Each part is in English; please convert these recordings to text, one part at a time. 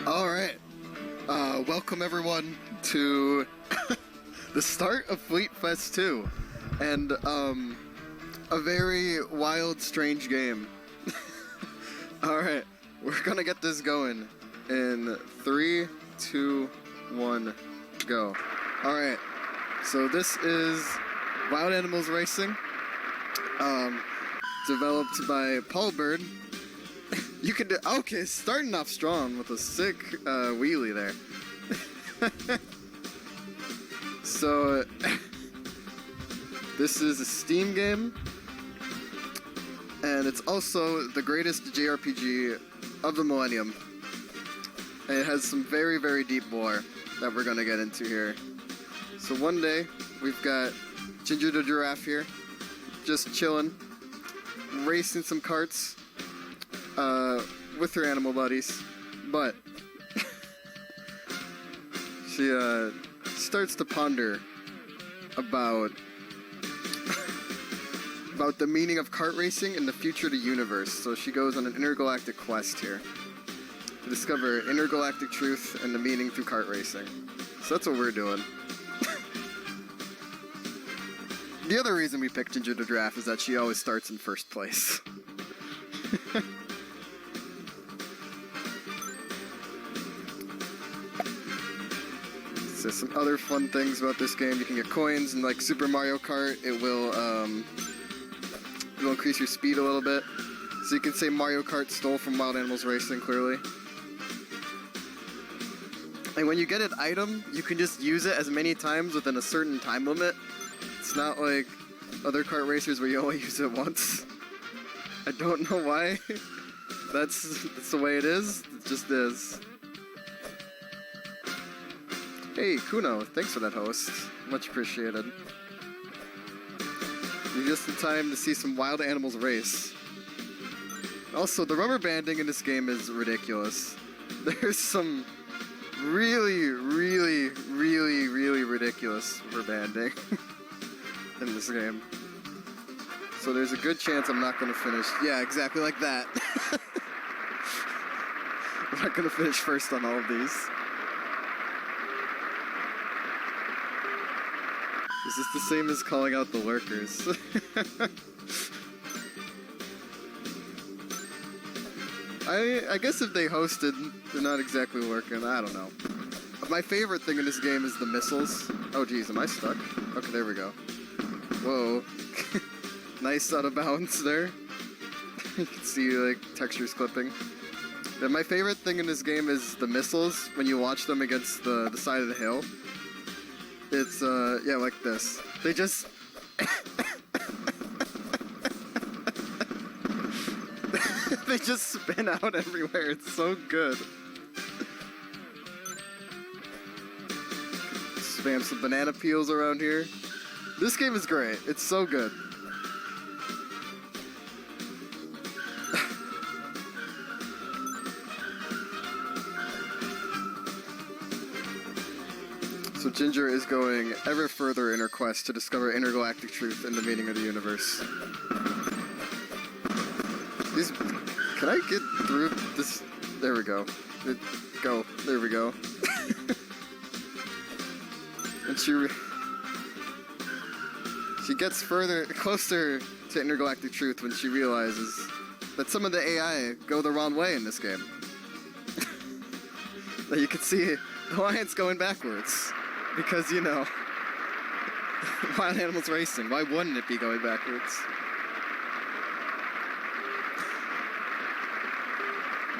Alright, welcome everyone to the start of Fleet Fest 2, and, a very wild, strange game. Alright, we're gonna get this going in 3, 2, 1, go. Alright, so this is Wild Animals Racing, developed by Paul Bird. You can do, okay, starting off strong with a sick wheelie there. So, this is a Steam game, and it's also the greatest JRPG of the millennium. And it has some very, very deep lore that we're gonna get into here. So one day, we've got Ginger the Giraffe here, just chilling, racing some karts, with her animal buddies, but she starts to ponder about the meaning of kart racing and the future of the universe. So she goes on an intergalactic quest here to discover intergalactic truth and the meaning through kart racing. So that's what we're doing. The other reason we picked Ginger the Giraffe is that she always starts in first place. So some other fun things about this game: you can get coins, and like Super Mario Kart, it'll increase your speed a little bit. So you can say Mario Kart stole from Wild Animals Racing, clearly. And when you get an item, you can just use it as many times within a certain time limit. It's not like other kart racers where you only use it once. I don't know why. That's the way it is. It just is. Hey, Kuno, thanks for that host. Much appreciated. You're just in time to see some wild animals race. Also, the rubber banding in this game is ridiculous. There's some really, really, really, really ridiculous rubber banding in this game. So there's a good chance I'm not going to finish. Yeah, exactly like that. I'm not going to finish first on all of these. Is this the same as calling out the lurkers? I guess if they hosted, they're not exactly lurking. I don't know. My favorite thing in this game is the missiles. Oh geez, am I stuck? Okay, there we go. Whoa. Nice out of bounds there. You can see like textures clipping. And my favorite thing in this game is the missiles when you launch them against the side of the hill. It's, yeah, like this. They just... they just spin out everywhere. It's so good. Spam some banana peels around here. This game is great. It's so good. So Ginger is going ever further in her quest to discover intergalactic truth and the meaning of the universe. Can I get through this? There we go. Go. There we go. And she gets closer to intergalactic truth when she realizes that some of the AI go the wrong way in this game. That you can see the Alliance going backwards. Because, you know, Wild Animals Racing, why wouldn't it be going backwards?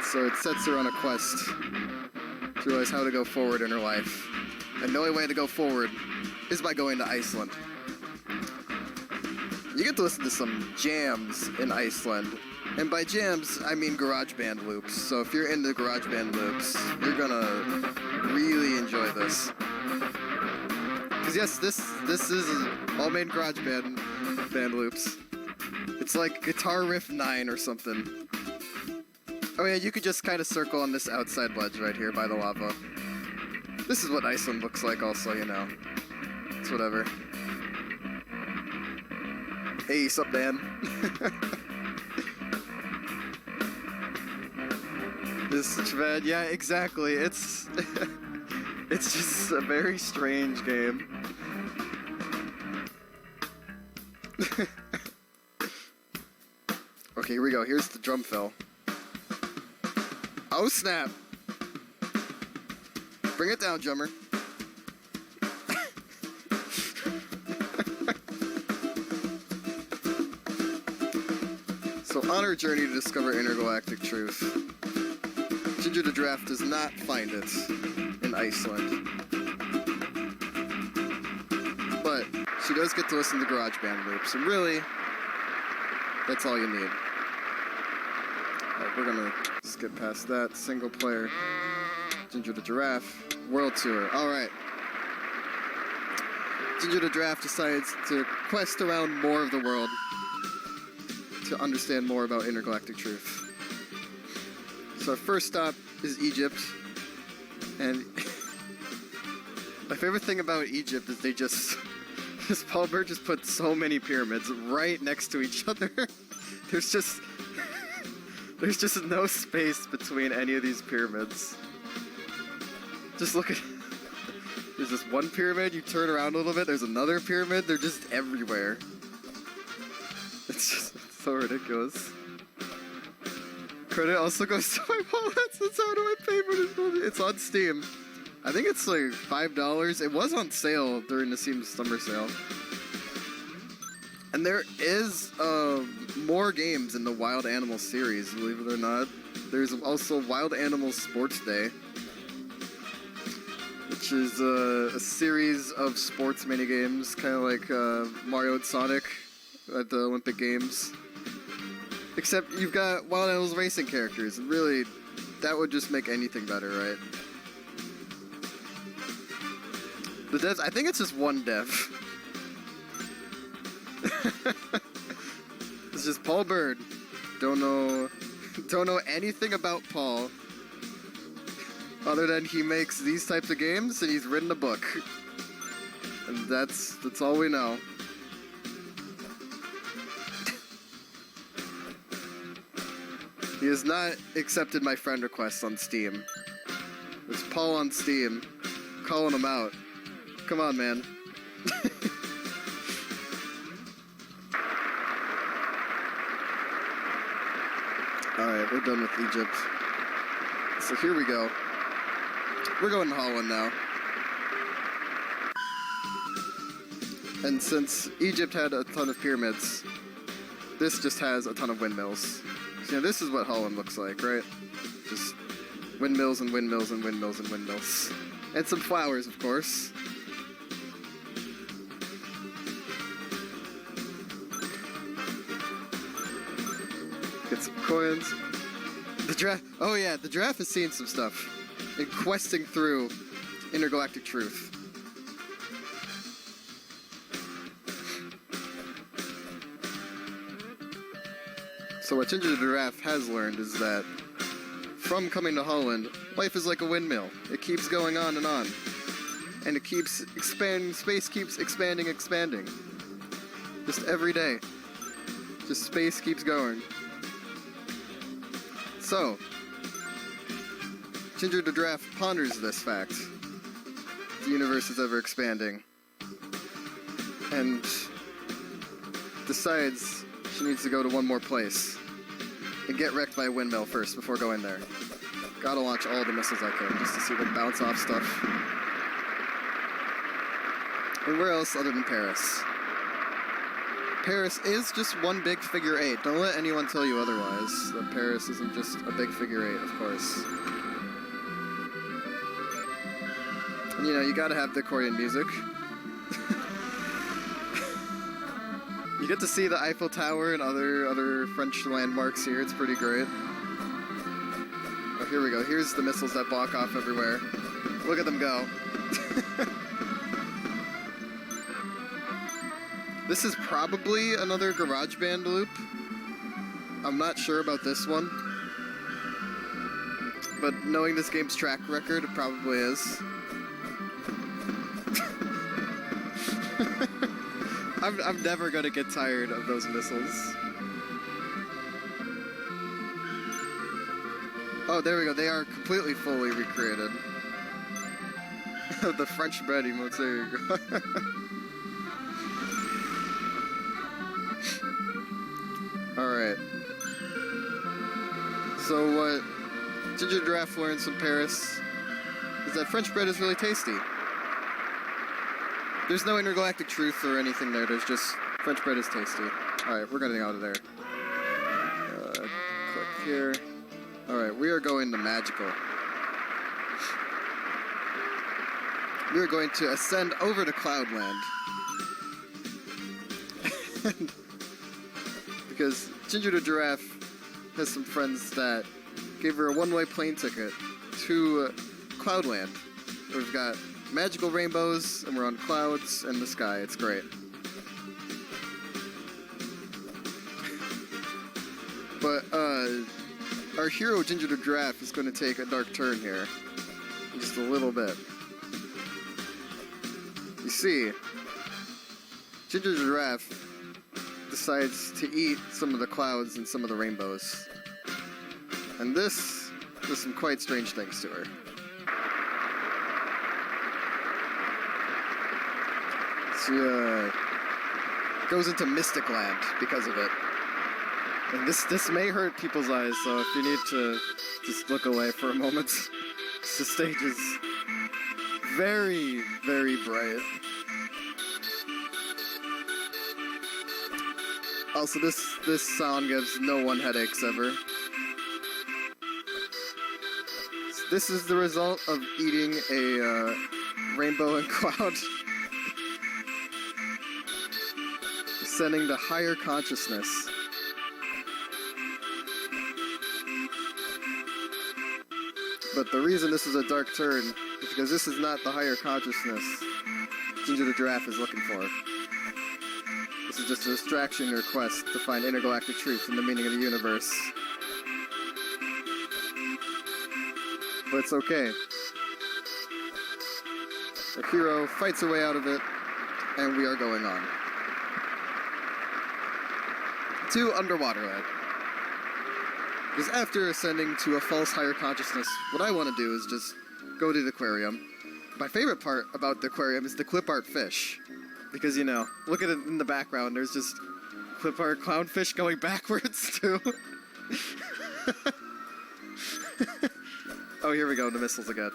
So it sets her on a quest to realize how to go forward in her life. And the only way to go forward is by going to Iceland. You get to listen to some jams in Iceland. And by jams, I mean GarageBand loops. So if you're into GarageBand loops, you're gonna really enjoy this. Because yes, this is all made in GarageBand band loops. It's like Guitar Riff 9 or something. Oh yeah, you could just kind of circle on this outside ledge right here by the lava. This is what Iceland looks like also, you know. It's whatever. Hey, sup, Dan? This is bad. Yeah, exactly. It's it's just a very strange game. Okay, here we go. Here's the drum fill. Oh snap! Bring it down, drummer. So on our journey to discover intergalactic truth, Ginger the Giraffe does not find it in Iceland. But she does get to listen to GarageBand loops, and really, that's all you need. Alright, we're gonna skip past that. Single player, Ginger the Giraffe, World Tour. Alright. Ginger the Giraffe decides to quest around more of the world to understand more about intergalactic truth. So our first stop is Egypt, and my favorite thing about Egypt is they just Paul Bert just put so many pyramids right next to each other. There's just no space between any of these pyramids. Just look at, there's this one pyramid, you turn around a little bit, there's another pyramid, they're just everywhere. It's just so ridiculous. Credit also goes to my wallet. That's how do I pay for this movie? It's on Steam. I think it's like $5. It was on sale during the Steam summer sale. And there is more games in the Wild Animals series, believe it or not. There's also Wild Animals Sports Day, which is a series of sports minigames, kind of like Mario and Sonic at the Olympic Games. Except you've got Wild Animals racing characters, and really, that would just make anything better, right? The devs, I think it's just one dev. It's just Paul Bird. Don't know anything about Paul, other than he makes these types of games and he's written a book. And that's all we know. He has not accepted my friend request on Steam. There's Paul on Steam, calling him out. Come on, man. Alright, we're done with Egypt. So here we go. We're going to Holland now. And since Egypt had a ton of pyramids, this just has a ton of windmills. So, this is what Holland looks like, right? Just windmills and windmills and windmills and windmills. And some flowers, of course. Get some coins. The giraffe. Oh yeah, the giraffe has seen some stuff in questing through intergalactic truth. So what Ginger the Giraffe has learned is that from coming to Holland, life is like a windmill. It keeps going on. And it keeps expanding, space keeps expanding. Just every day. Just space keeps going. So, Ginger the Giraffe ponders this fact. The universe is ever expanding. And decides she needs to go to one more place. And get wrecked by a windmill first before going there. Gotta launch all the missiles I can just to see them bounce off stuff. And where else other than Paris? Paris is just one big figure eight. Don't let anyone tell you otherwise. That Paris isn't just a big figure eight, of course. And you gotta have the accordion music. You get to see the Eiffel Tower and other French landmarks here. It's pretty great. Oh, here we go. Here's the missiles that block off everywhere. Look at them go. This is probably another GarageBand loop. I'm not sure about this one. But knowing this game's track record, it probably is. I'm never gonna get tired of those missiles. Oh, there we go. They are completely fully recreated. The French bread emotes, there you go. Alright. So what Ginger Giraffe learns from Paris is that French bread is really tasty. There's no intergalactic truth or anything there, there's just French bread is tasty. Alright, we're getting out of there. Click here. Alright, we are going to magical. We are going to ascend over to Cloudland. Because Ginger the Giraffe has some friends that gave her a one-way plane ticket to Cloudland. We've got magical rainbows, and we're on clouds in the sky. It's great. But, our hero, Ginger the Giraffe, is going to take a dark turn here. Just a little bit. You see, Ginger the Giraffe decides to eat some of the clouds and some of the rainbows. And this does some quite strange things to her. She, goes into Mystic Land because of it. And this may hurt people's eyes, so if you need to just look away for a moment. The stage is very, very bright. Also, this sound gives no one headaches ever. This is the result of eating a rainbow and cloud. Ascending to higher consciousness. But the reason this is a dark turn is because this is not the higher consciousness Ginger the Giraffe is looking for. This is just a distraction in your quest to find intergalactic truth and the meaning of the universe. But it's okay. Our hero fights her way out of it, and we are going on. To Underwaterland. Because after ascending to a false higher consciousness, what I want to do is just go to the aquarium. My favorite part about the aquarium is the clip art fish. Because, you know, look at it in the background, there's just clip art clownfish going backwards, too. Oh, here we go, the missiles again.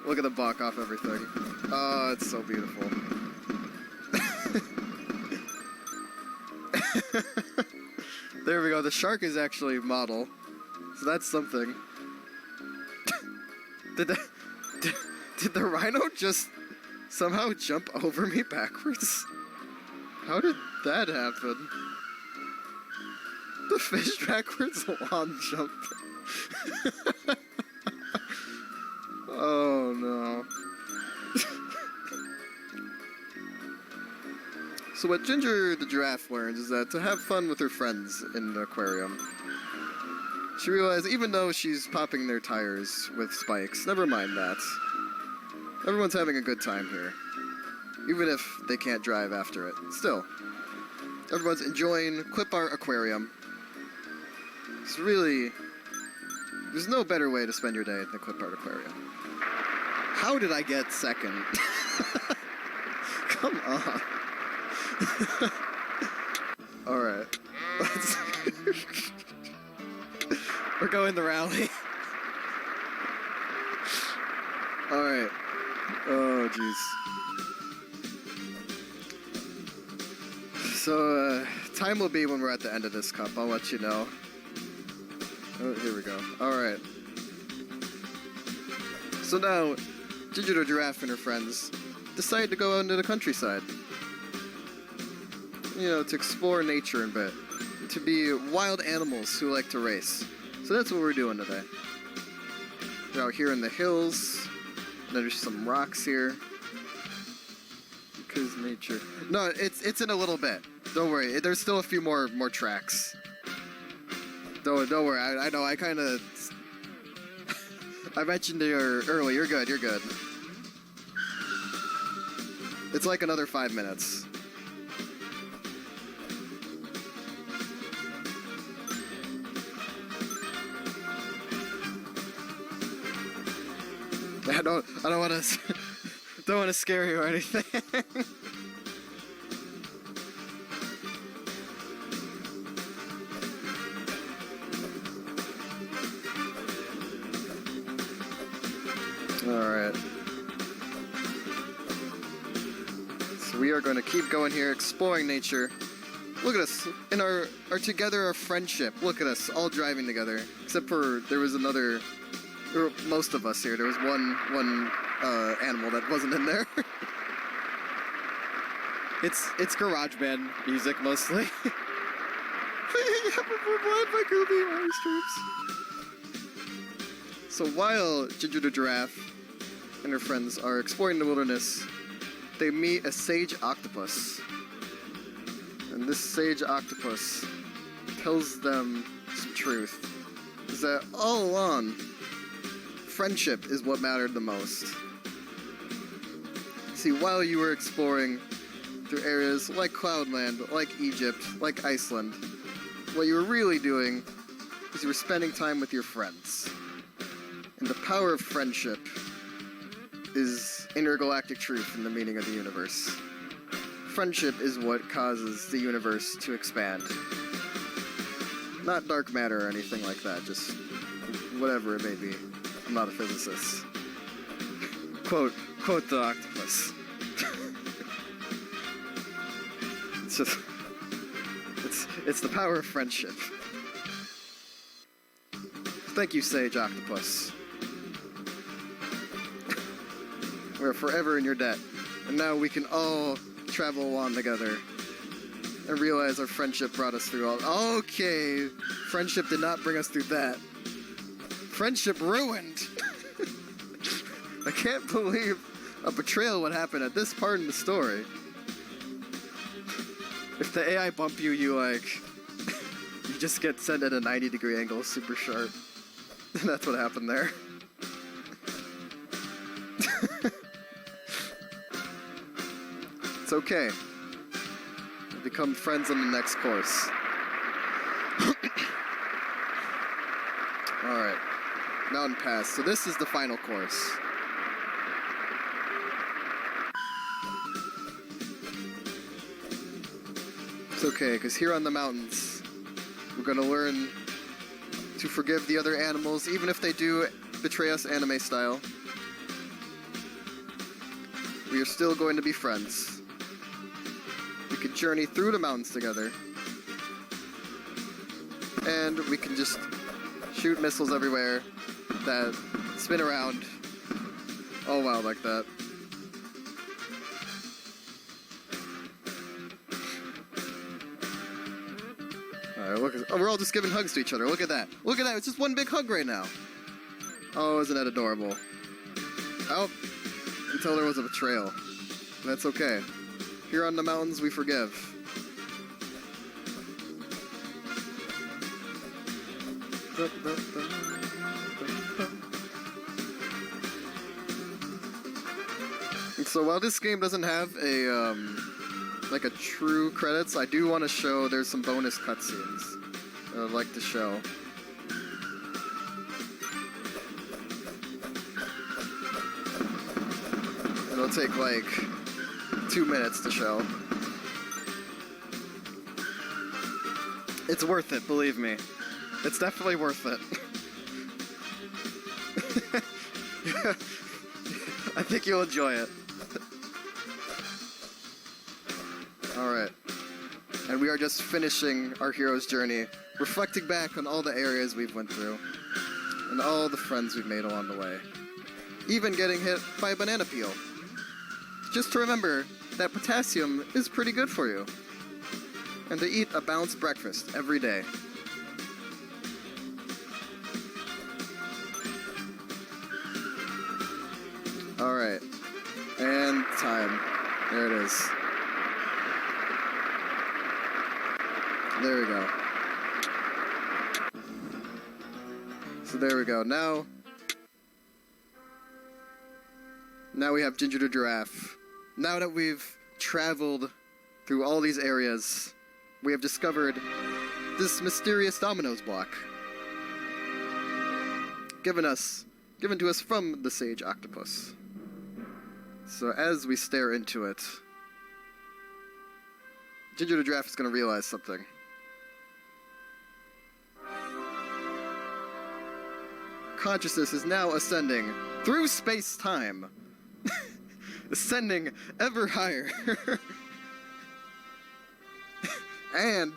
Look at the balk off everything. Oh, it's so beautiful. There we go, the shark is actually model. So that's something. Did the rhino just somehow jump over me backwards? How did that happen? The fish backwards long jump. Oh no. So what Ginger the Giraffe learns is that to have fun with her friends in the aquarium. She realized even though she's popping their tires with spikes, never mind that. Everyone's having a good time here. Even if they can't drive after it. Still, everyone's enjoying Clip Art Aquarium. It's really... There's no better way to spend your day than Clip Art Aquarium. How did I get second? Come on. Alright. Let's... We're going the rally. Alright. Oh, jeez. So, time will be when we're at the end of this cup. I'll let you know. Oh, here we go. Alright. So now, Ginger the Giraffe and her friends decide to go out into the countryside. You know, to explore nature a bit. To be wild animals who like to race. So that's what we're doing today. We're out here in the hills. There's some rocks here. Because nature. No, it's in a little bit. Don't worry. There's still a few more tracks. Don't worry. I know. I kind of. I mentioned it early. You're good. You're good. It's like another 5 minutes. I don't want to don't want to scare you or anything. All right. So we are going to keep going here, exploring nature. Look at us in our friendship. Look at us all driving together. Except for there was another. There were most of us here. There was one animal that wasn't in there. It's GarageBand music mostly. We're blind by Gooby on these troops. So while Ginger the giraffe and her friends are exploring the wilderness, they meet a sage octopus. And this sage octopus tells them some truth. Is that all along, friendship is what mattered the most. See, while you were exploring through areas like Cloudland, like Egypt, like Iceland, what you were really doing is you were spending time with your friends. And the power of friendship is intergalactic truth in the meaning of the universe. Friendship is what causes the universe to expand. Not dark matter or anything like that, just whatever it may be. I'm not a physicist. Quote the octopus. It's the power of friendship. Thank you, Sage Octopus. We're forever in your debt, and now we can all travel along together and realize our friendship brought us through all. Okay, friendship did not bring us through that. Friendship ruined. I can't believe a betrayal would happen at this part in the story. If the AI bump you, you just get sent at a 90-degree angle, super sharp. That's what happened there. It's okay. We'll become friends on the next course. Alright. Mountain Pass. So this is the final course. It's okay, because here on the mountains, we're going to learn to forgive the other animals, even if they do betray us anime style. We are still going to be friends. We can journey through the mountains together. And we can just shoot missiles everywhere that spin around all wild like that. Alright, look. Oh, we're all just giving hugs to each other. Look at that. Look at that. It's just one big hug right now. Oh, isn't that adorable? Oh, until there was a betrayal. That's okay. Here on the mountains, we forgive. And so while this game doesn't have a like a true credits, I do want to show there's some bonus cutscenes that I'd like to show. It'll take like 2 minutes to show. It's worth it, believe me. It's definitely worth it. I think you'll enjoy it. Alright. And we are just finishing our hero's journey, reflecting back on all the areas we've went through, and all the friends we've made along the way. Even getting hit by a banana peel. Just to remember that potassium is pretty good for you. And to eat a balanced breakfast every day. Alright. And time. There it is. There we go. So there we go. Now we have Ginger the giraffe. Now that we've traveled through all these areas, we have discovered this mysterious Domino's block, giving us given to us from the sage octopus. So as we stare into it, Ginger the Giraffe is going to realize something. Consciousness is now ascending through space-time, ascending ever higher. And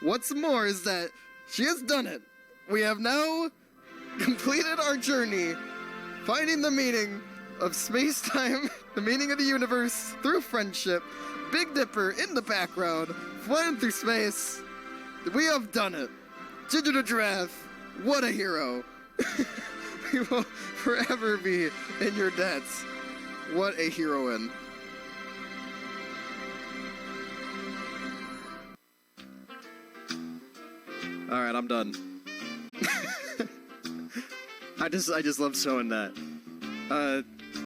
what's more is that she has done it. We have now completed our journey, finding the meaning of space-time, the meaning of the universe, through friendship. Big Dipper in the background, flying through space. We have done it. Ginger the Giraffe, what a hero. We will forever be in your debts. What a heroine. Alright, I'm done. I just love showing that.